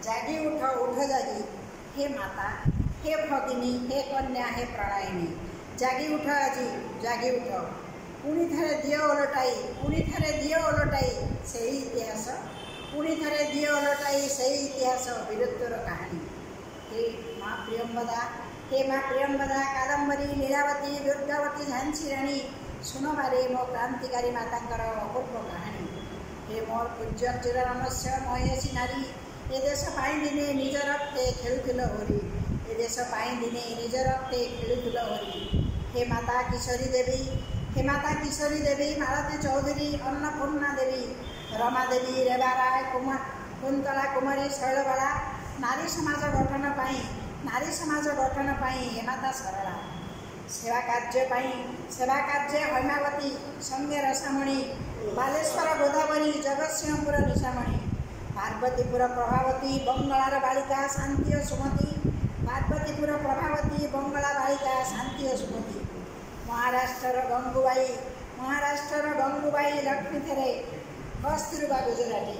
जागी उठ उठ जागी हे माता हे भगिनी हे कन्या हे प्रणायिनी जागी उठ आज जागी उठ पुणी थे दिए ओलटाई पुणी थे दिए ओलटाई से इतिहास पुणी थे दिए ओलटाई से इतिहास वीरत्वर कहानी हे माँ प्रियंवदा हे माँ प्रियंवदा कादम्बरी लीलावती दुर्गावती झांसी राणी सुन मारे मो क्रांतिकारी मातांकर अपूर्व कहानी हे मोर पूज्य चिरनमस्य महेशी नारी ए देश पाई दिने निज रक्ते खेलुथिल होरी ए देश पाई दिने निज रक्ते खेलुथिल होरी हे माता किशोरी देवी मालती चौधरी अन्नपूर्णा देवी रमा देवी रेवा राय कुंतला कुमारी शैलबाला नारी समाज गठन पाई हे माता सरला सेवा कार्य हैमावती संगे रसामणी बालेश्वर गोदावरी जगतसिंहपुर निशामणी पार्वतीपुर प्रभावती बंगलार बालिका शांति सुमति पार्वतीपुर प्रभावती बंगला बालिका शांति सुमति महाराष्ट्र गंगूबाई लक्ष्मी थेरे कस्तूरबा गुजराती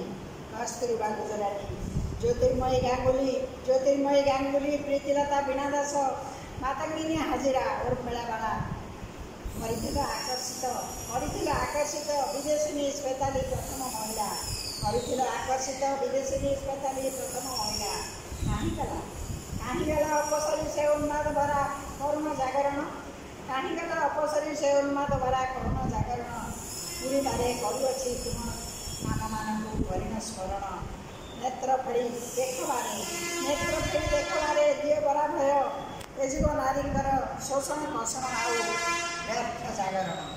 ज्योतिर्मयी गांगुली प्रीतिलता बीणा दास मातंगिनी हाजिरा उर्मिला बाला आकर्षित विदेशिनी श्वेताली प्रथम महिला कहीं गला अपसरी से उन्माद भरा करुण जागरण पूरी बारे करुअछि तुम मान मानू करिण स्मरण नेत्र फेड़ी देखबारे दिए बड़ा भय ए जीव नारी शोषण कषण आउ व्यर्थ जागरण।